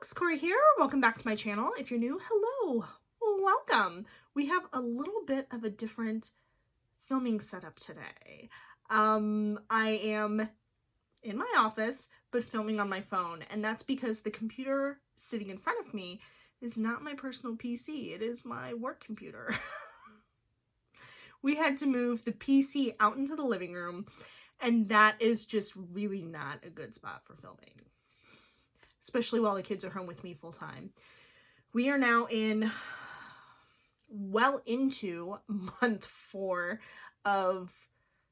folks, Cory here. Welcome back to my channel. If you're new, hello, welcome. We have a little bit of a different filming setup today. I am in my office, but filming on my phone, and that's because the computer sitting in front of me is not my personal PC. It is my work computer. We had to move the PC out into the living room, and that is just really not a good spot for filming, especially while the kids are home with me full time. We are now well into month 4 of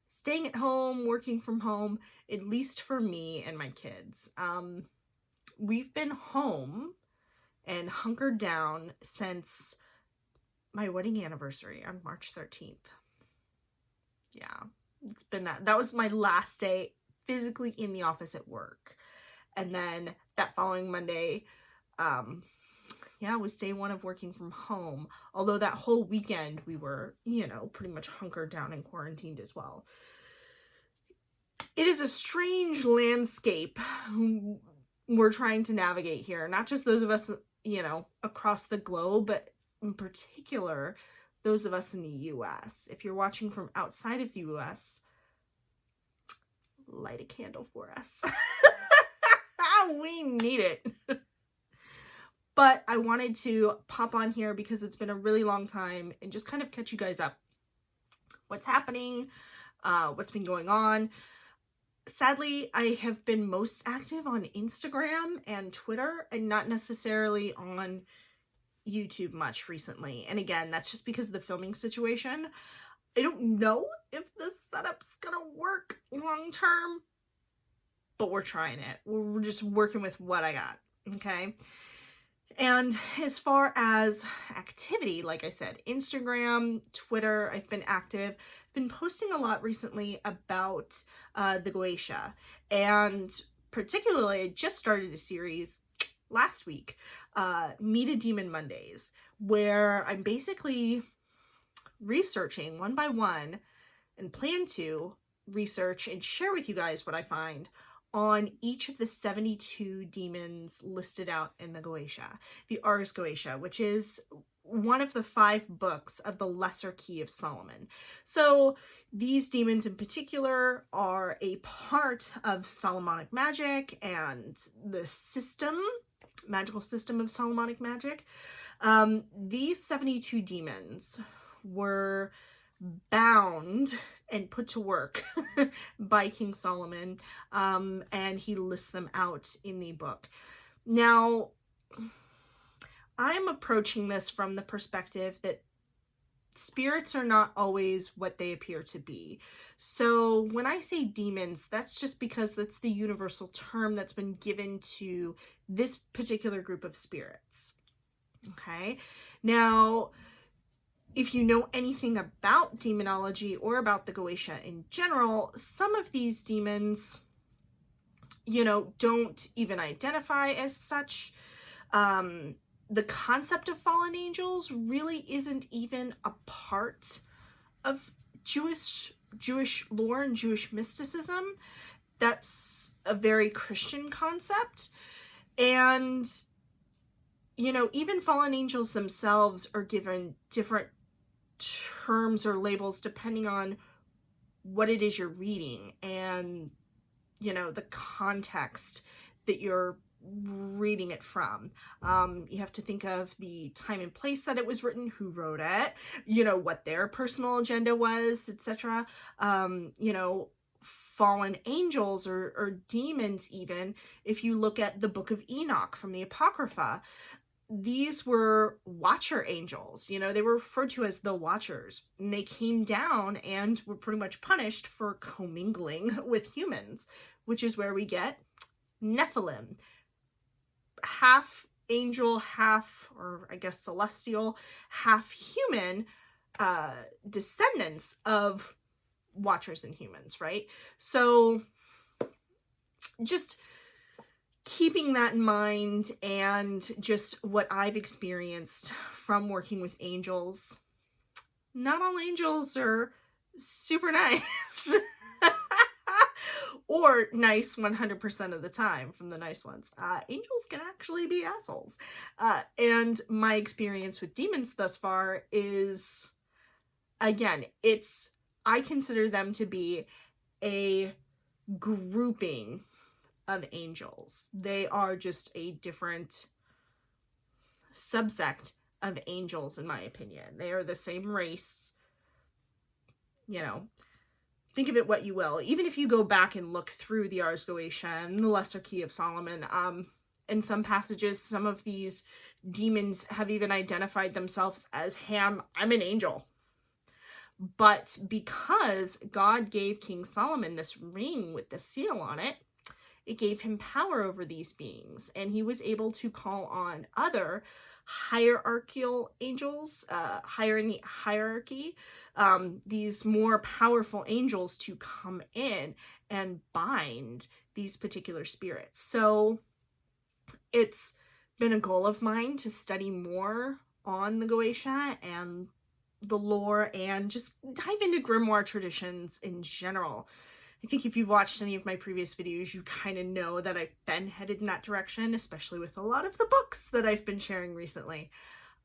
staying at home, working from home, at least for me and my kids. We've been home and hunkered down since my wedding anniversary on March 13th. Yeah, it's been that was my last day physically in the office at work. And then that following Monday, was day 1 of working from home. Although that whole weekend we were, pretty much hunkered down and quarantined as well. It is a strange landscape we're trying to navigate here. Not just those of us, across the globe, but in particular, those of us in the US. If you're watching from outside of the US, light a candle for us. We need it. But I wanted to pop on here because it's been a really long time and just kind of catch you guys up. What's happening, what's been going on. Sadly, I have been most active on Instagram and Twitter and not necessarily on YouTube much recently. And again, that's just because of the filming situation. I don't know if this setup's gonna work long term, but we're trying it. We're just working with what I got, okay? And as far as activity, like I said, Instagram, Twitter, I've been active. I've been posting a lot recently about the Goetia. And particularly, I just started a series last week, Meet a Demon Mondays, where I'm basically researching one by one and plan to research and share with you guys what I find on each of the 72 demons listed out in the Goetia, the Ars Goetia, which is one of the 5 books of the Lesser Key of Solomon. So these demons in particular are a part of Solomonic magic and the magical system of Solomonic magic. These 72 demons were bound and put to work by King Solomon, and he lists them out in the book. Now, I'm approaching this from the perspective that spirits are not always what they appear to be. So when I say demons, that's just because that's the universal term that's been given to this particular group of spirits. Okay? Now, if you know anything about demonology or about the Goetia in general, some of these demons, don't even identify as such. The concept of fallen angels really isn't even a part of Jewish lore and Jewish mysticism. That's a very Christian concept. And, even fallen angels themselves are given different terms or labels depending on what it is you're reading and, the context that you're reading it from. You have to think of the time and place that it was written, who wrote it, what their personal agenda was, etc. Fallen angels or demons, even if you look at the Book of Enoch from the Apocrypha, these were watcher angels. They were referred to as the Watchers, and they came down and were pretty much punished for commingling with humans, which is where we get Nephilim, half angel, half, or I guess celestial, half human descendants of watchers and humans, right? So just keeping that in mind, and just what I've experienced from working with angels. Not all angels are super nice. or nice 100% of the time from the nice ones. Angels can actually be assholes. And my experience with demons thus far is, again, I consider them to be a grouping of angels. They are just a different subsect of angels, in my opinion. They are the same race. You know, think of it what you will. Even if you go back and look through the Ars Goetia and the Lesser Key of Solomon, in some passages, some of these demons have even identified themselves as, hey, I'm an angel. But because God gave King Solomon this ring with the seal on it, it gave him power over these beings, and he was able to call on other hierarchical angels, higher in the hierarchy, these more powerful angels to come in and bind these particular spirits. So it's been a goal of mine to study more on the Goetia and the lore and just dive into grimoire traditions in general. I think if you've watched any of my previous videos, you kind of know that I've been headed in that direction, especially with a lot of the books that I've been sharing recently.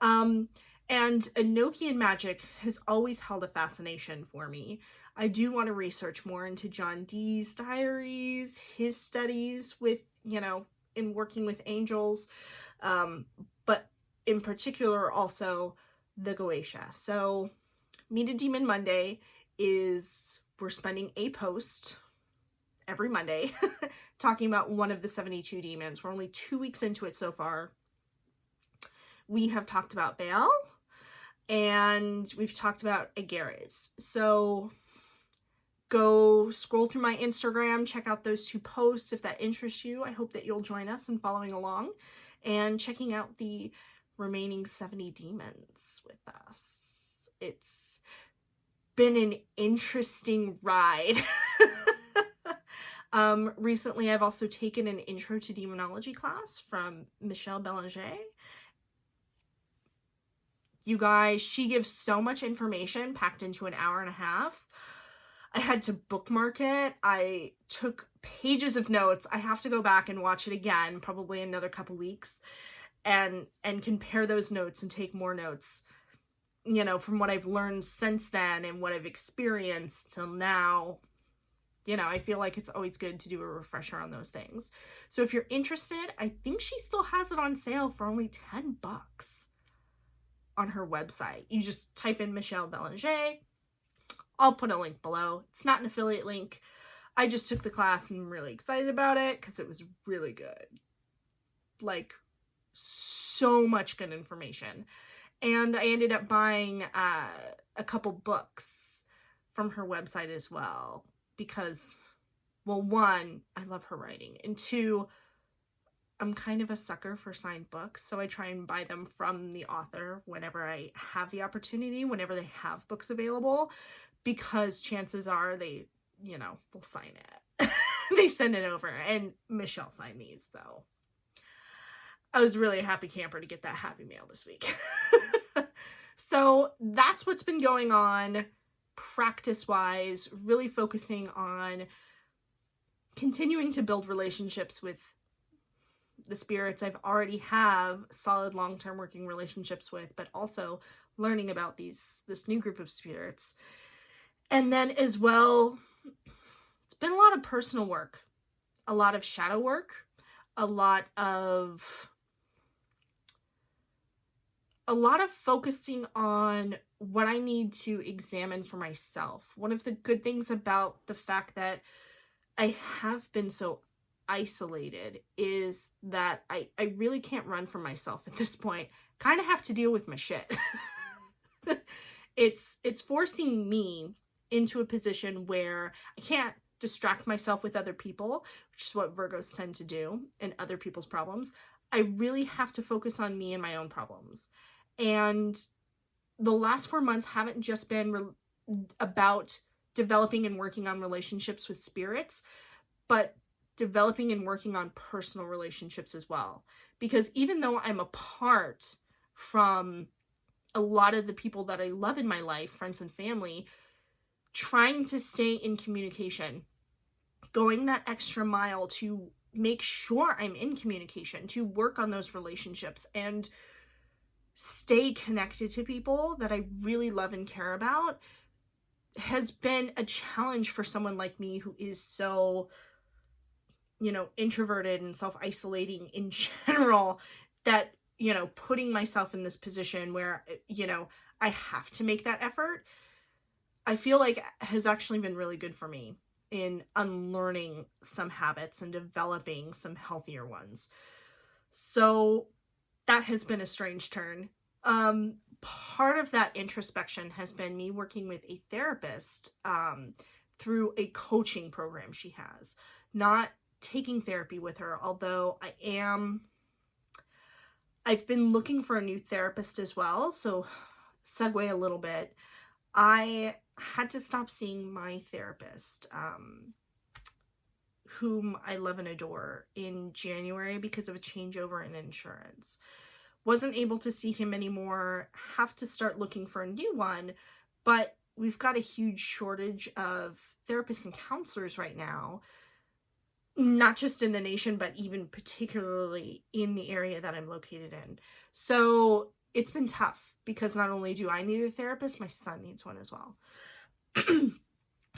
And Enochian magic has always held a fascination for me. I do want to research more into John Dee's diaries, his studies with, in working with angels, but in particular also the Goetia. So Meet a Demon Monday is, we're spending a post every Monday talking about one of the 72 demons. We're only 2 weeks into it so far. We have talked about Baal and we've talked about Agarez. So go scroll through my Instagram, check out those 2 posts if that interests you. I hope that you'll join us in following along and checking out the remaining 70 demons with us. It's been an interesting ride. Recently, I've also taken an Intro to Demonology class from Michelle Belanger. You guys, she gives so much information packed into an hour and a half. I had to bookmark it. I took pages of notes. I have to go back and watch it again, probably another couple weeks, and compare those notes and take more notes, from what I've learned since then and what I've experienced till now. I feel like it's always good to do a refresher on those things. So if you're interested, I think she still has it on sale for only $10 on her website. You just type in Michelle Belanger. I'll put a link below. It's not an affiliate link. I just took the class and I'm really excited about it because it was really good. Like, so much good information. And I ended up buying a couple books from her website as well because, well, 1, I love her writing, and 2, I'm kind of a sucker for signed books, so I try and buy them from the author whenever I have the opportunity, whenever they have books available, because chances are they, will sign it. They send it over, and Michelle signed these, so I was really a happy camper to get that happy mail this week. So that's what's been going on practice-wise, really focusing on continuing to build relationships with the spirits I've already have solid long-term working relationships with, but also learning about this new group of spirits. And then as well, it's been a lot of personal work, a lot of shadow work, a lot of focusing on what I need to examine for myself. One of the good things about the fact that I have been so isolated is that I really can't run from myself at this point. Kind of have to deal with my shit. It's forcing me into a position where I can't distract myself with other people, which is what Virgos tend to do, and other people's problems. I really have to focus on me and my own problems. And the last 4 months haven't just been about developing and working on relationships with spirits, but developing and working on personal relationships as well. Because even though I'm apart from a lot of the people that I love in my life, friends and family, trying to stay in communication going that extra mile to make sure I'm in communication, to work on those relationships and stay connected to people that I really love and care about, has been a challenge for someone like me who is so, introverted and self-isolating in general, that, putting myself in this position where, I have to make that effort, I feel like has actually been really good for me in unlearning some habits and developing some healthier ones. So that has been a strange turn. Part of that introspection has been me working with a therapist through a coaching program she has. Not taking therapy with her, although I've been looking for a new therapist as well. So segue a little bit. I had to stop seeing my therapist, whom I love and adore, in January because of a changeover in insurance. Wasn't able to see him anymore, have to start looking for a new one, but we've got a huge shortage of therapists and counselors right now, not just in the nation, but even particularly in the area that I'm located in. So it's been tough because not only do I need a therapist, my son needs one as well.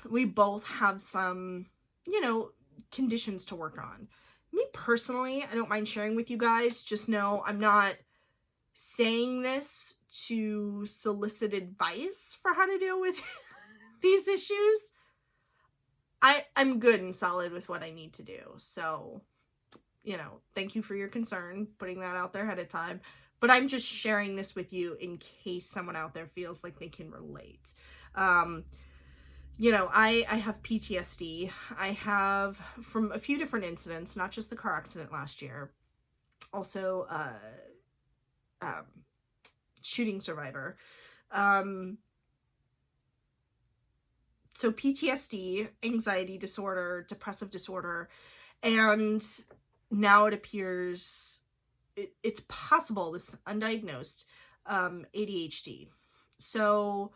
We both have some, conditions to work on. Me personally, I don't mind sharing with you guys. Just know I'm not saying this to solicit advice for how to deal with these issues. I'm good and solid with what I need to do. So, thank you for your concern, putting that out there ahead of time. But I'm just sharing this with you in case someone out there feels like they can relate. I have PTSD. I have, from a few different incidents, not just the car accident last year, also shooting survivor. So PTSD, anxiety disorder, depressive disorder, and now it appears it's possible this undiagnosed ADHD. So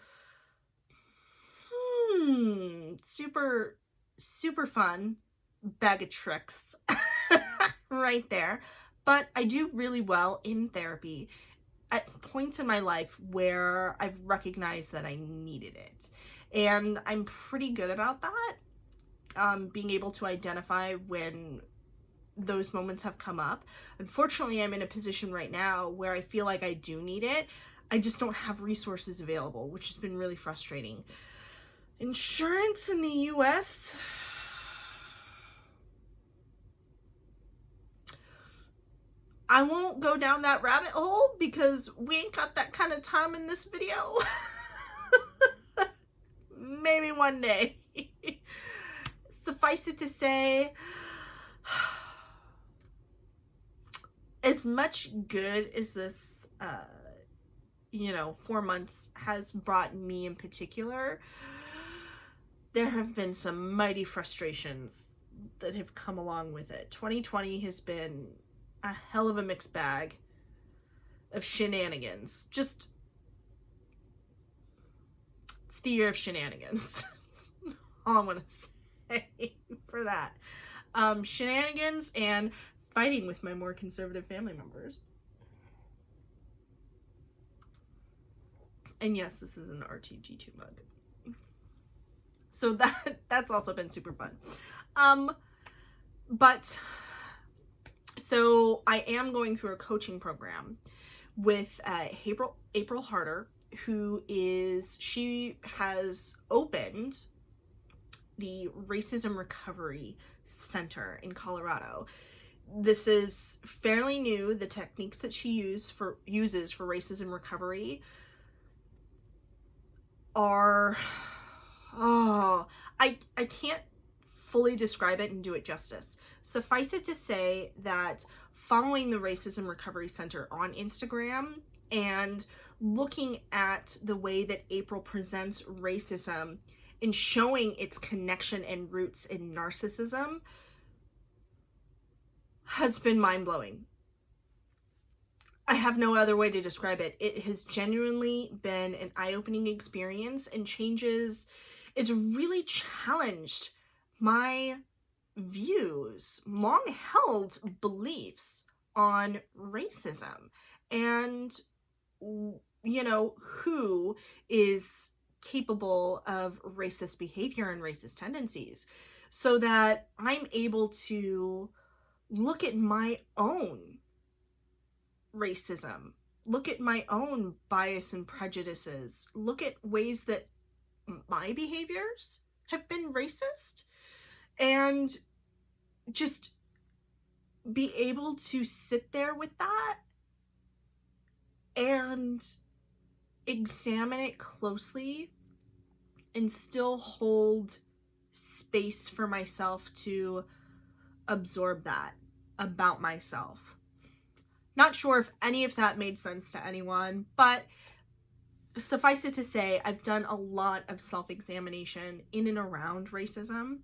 super, super fun bag of tricks right there. But I do really well in therapy at points in my life where I've recognized that I needed it. And I'm pretty good about that, being able to identify when those moments have come up. Unfortunately, I'm in a position right now where I feel like I do need it. I just don't have resources available, which has been really frustrating. Insurance in the US, I won't go down that rabbit hole because we ain't got that kind of time in this video. Maybe one day. Suffice it to say, as much good as this 4 months has brought me in particular, there have been some mighty frustrations that have come along with it. 2020 has been a hell of a mixed bag of shenanigans. It's the year of shenanigans. All I'm gonna say for that. Shenanigans and fighting with my more conservative family members. And yes, this is an RTG2 mug. So that's also been super fun. But so I am going through a coaching program with April Harder, she has opened the Racism Recovery Center in Colorado. This is fairly new. The techniques that she uses for racism recovery are, I can't fully describe it and do it justice. Suffice it to say that following the Racism Recovery Center on Instagram and looking at the way that April presents racism and showing its connection and roots in narcissism has been mind-blowing. I have no other way to describe it. It has genuinely been an eye-opening experience and it's really challenged my views, long held beliefs on racism and, you know, who is capable of racist behavior and racist tendencies, so that I'm able to look at my own racism, look at my own bias and prejudices, look at ways that my behaviors have been racist, and just be able to sit there with that and examine it closely and still hold space for myself to absorb that about myself. Not sure if any of that made sense to anyone, but suffice it to say, I've done a lot of self-examination in and around racism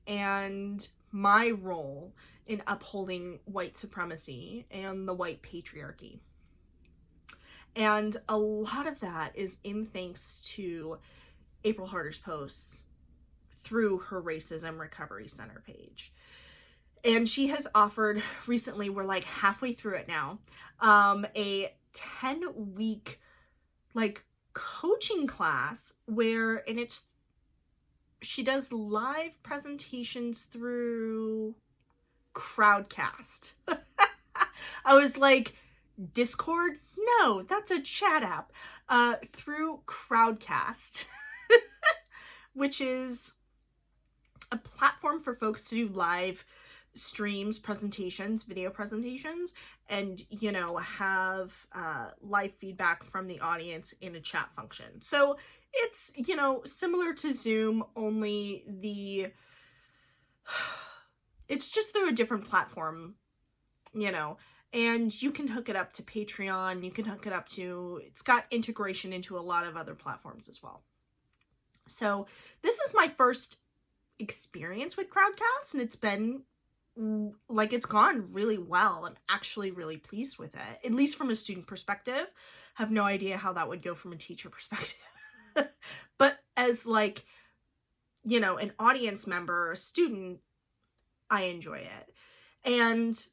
and my role in upholding white supremacy and the white patriarchy. And a lot of that is in thanks to April Harder's posts through her Racism Recovery Center page. And she has offered recently, we're like halfway through it now, a 10-week like coaching class where, and she does live presentations through Crowdcast. I was like, Discord? No, that's a chat app. Through Crowdcast, which is a platform for folks to do live streams, presentations, video presentations, and, you know, have live feedback from the audience in a chat function. So it's, you know, similar to Zoom, only it's just through a different platform, you know, and you can hook it up to Patreon, you can hook it up to, it's got integration into a lot of other platforms as well. So this is my first experience with Crowdcast, and it's been like, it's gone really well. I'm actually really pleased with it, at least from a student perspective. Have no idea how that would go from a teacher perspective. But as, like, you know, an audience member or a student, I enjoy it. And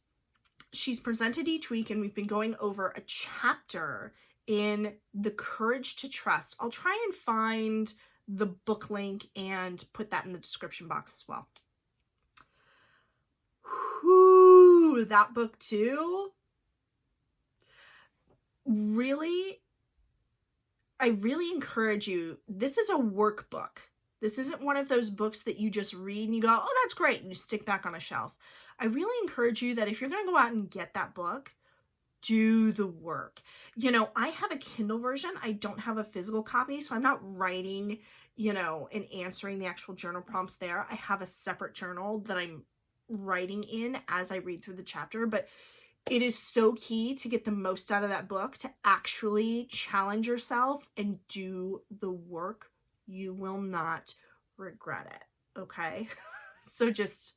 she's presented each week, and we've been going over a chapter in The Courage to Trust. I'll try and find the book link and put that in the description box as well. Whew, that book too. Really, I really encourage you. This is a workbook. This isn't one of those books that you just read and you go, oh, that's great, and you stick back on a shelf. I really encourage you that if you're going to go out and get that book, do the work. You know, I have a Kindle version. I don't have a physical copy, so I'm not writing, you know, and answering the actual journal prompts there. I have a separate journal that I'm writing in as I read through the chapter, but it is so key to get the most out of that book, to actually challenge yourself and do the work. You will not regret it, okay? So just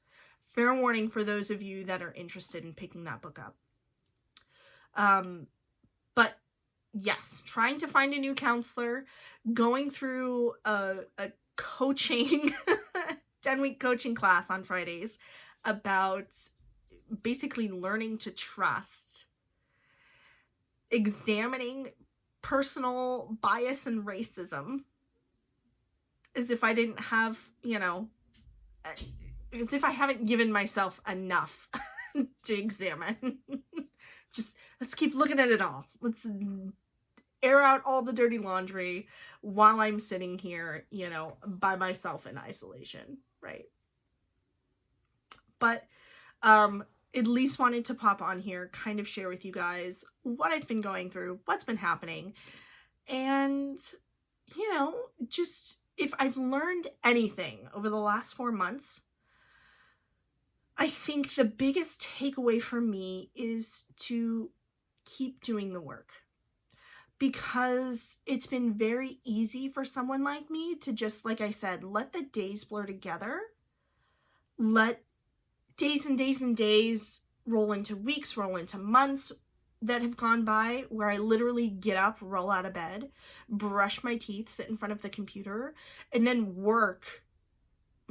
fair warning for those of you that are interested in picking that book up. But yes, trying to find a new counselor, going through a coaching 10-week coaching class on Fridays about basically learning to trust, examining personal bias and racism, as if I didn't have, you know, as if I haven't given myself enough to examine. Just, let's keep looking at it all. Let's air out all the dirty laundry while I'm sitting here, you know, by myself in isolation, right? But at least wanted to pop on here, kind of share with you guys what I've been going through, what's been happening, and, you know, just if I've learned anything over the last 4 months, I think the biggest takeaway for me is to keep doing the work, because it's been very easy for someone like me to just, like I said, let the days blur together, let days and days and days roll into weeks, roll into months that have gone by, where I literally get up, roll out of bed, brush my teeth, sit in front of the computer, and then work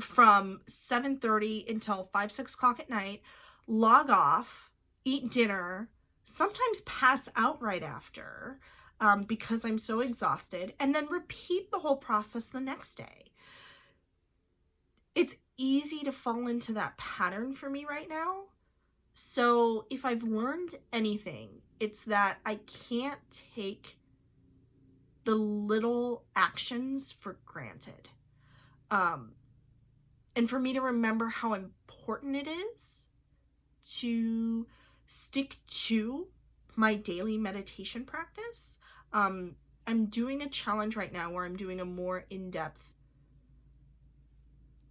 from 7:30 until 5, 6 o'clock at night, log off, eat dinner, sometimes pass out right after because I'm so exhausted, and then repeat the whole process the next day. It's easy to fall into that pattern for me right now. So if I've learned anything, it's that I can't take the little actions for granted. And for me to remember how important it is to stick to my daily meditation practice. I'm doing a challenge right now where I'm doing a more in-depth,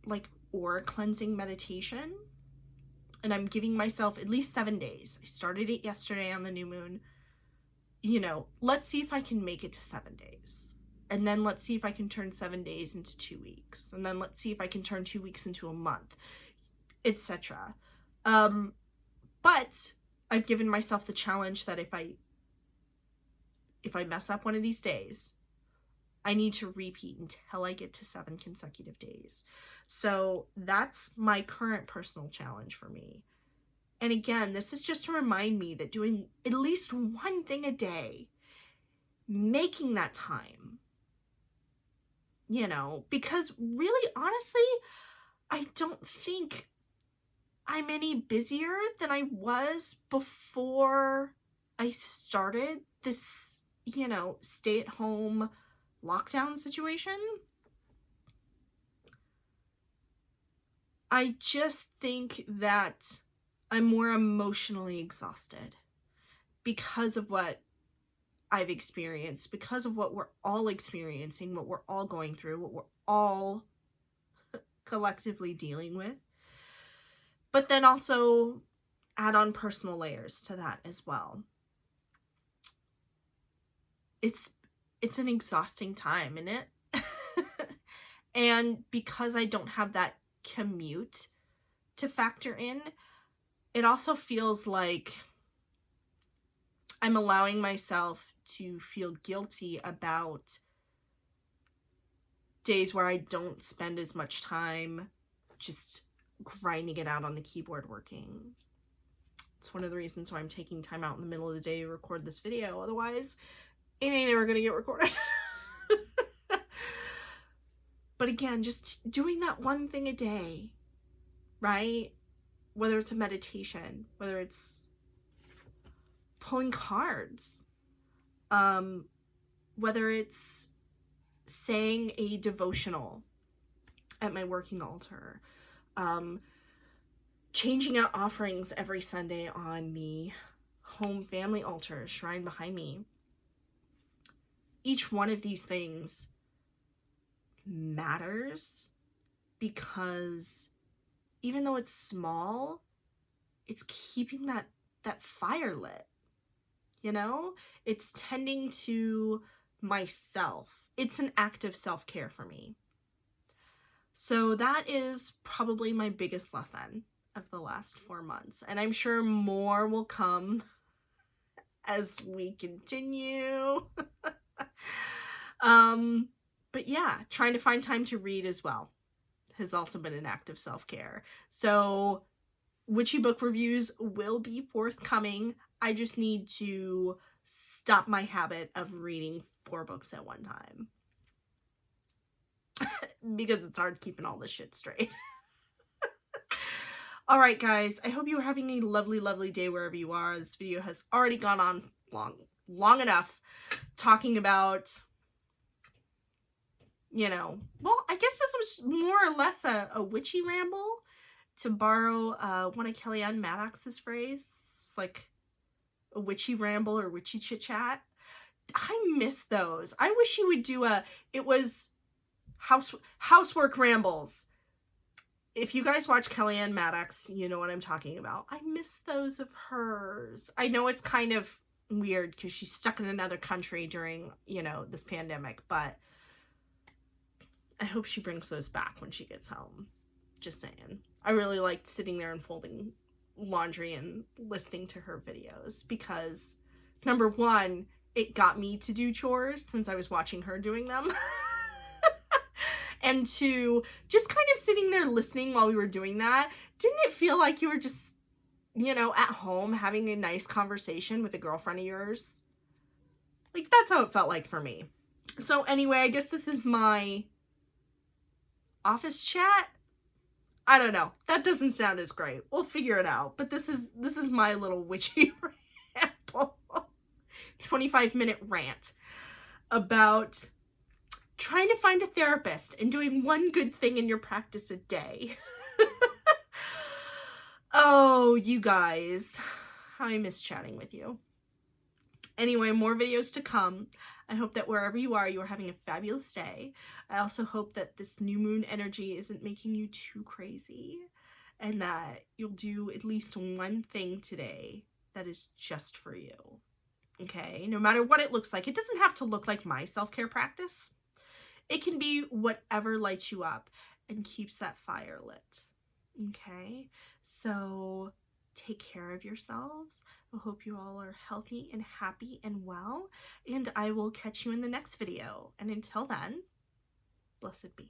like, aura cleansing meditation. And I'm giving myself at least 7 days. I started it yesterday on the new moon. You know, let's see if I can make it to 7 days. And then let's see if I can turn 7 days into 2 weeks. And then let's see if I can turn 2 weeks into a month, etc. But I've given myself the challenge that if I mess up one of these days, I need to repeat until I get to 7 consecutive days. So that's my current personal challenge for me. And again, this is just to remind me that doing at least one thing a day, making that time, you know, because really, honestly, I don't think I'm any busier than I was before I started this, you know, stay-at-home lockdown situation. I just think that I'm more emotionally exhausted because of what I've experienced, because of what we're all experiencing, what we're all going through, what we're all collectively dealing with. But then also add on personal layers to that as well. It's an exhausting time, isn't it? And because I don't have that commute to factor in, it also feels like I'm allowing myself to feel guilty about days where I don't spend as much time just grinding it out on the keyboard working. It's one of the reasons why I'm taking time out in the middle of the day to record this video. Otherwise, it ain't ever gonna get recorded. But again, just doing that one thing a day, right? Whether it's a meditation, whether it's pulling cards, whether it's saying a devotional at my working altar, changing out offerings every Sunday on the home family altar shrine behind me. Each one of these things matters because even though it's small, it's keeping that fire lit, you know? It's tending to myself. It's an act of self-care for me. So that is probably my biggest lesson of the last 4 months. And I'm sure more will come as we continue. But yeah, trying to find time to read as well has also been an act of self-care. So witchy book reviews will be forthcoming. I just need to stop my habit of reading 4 books at one time. Because it's hard keeping all this shit straight. Alright guys, I hope you are having a lovely, lovely day wherever you are. This video has already gone on long enough talking about, you know, well, I guess this was more or less a witchy ramble, to borrow one of Kellyanne Maddox's phrase. It's like a witchy ramble or witchy chit chat. I miss those. I wish you would do it was housework rambles. If you guys watch Kellyanne Maddox, you know what I'm talking about. I miss those of hers. I know it's kind of weird because she's stuck in another country during, you know, this pandemic, but I hope she brings those back when she gets home. Just saying. I really liked sitting there and folding laundry and listening to her videos because, number one, it got me to do chores since I was watching her doing them. And to just kind of sitting there listening while we were doing that, didn't it feel like you were just, you know, at home having a nice conversation with a girlfriend of yours? Like, that's how it felt like for me. So anyway, I guess this is my office chat. I don't know. That doesn't sound as great. We'll figure it out. But this is my little witchy ramble. 25-minute rant about trying to find a therapist and doing one good thing in your practice a day. Oh, you guys. I miss chatting with you. Anyway, more videos to come. I hope that wherever you are having a fabulous day. I also hope that this new moon energy isn't making you too crazy, and that you'll do at least one thing today that is just for you. Okay? No matter what it looks like. It doesn't have to look like my self-care practice. It can be whatever lights you up and keeps that fire lit. Okay? So take care of yourselves. I hope you all are healthy and happy and well, and I will catch you in the next video. And until then, blessed be.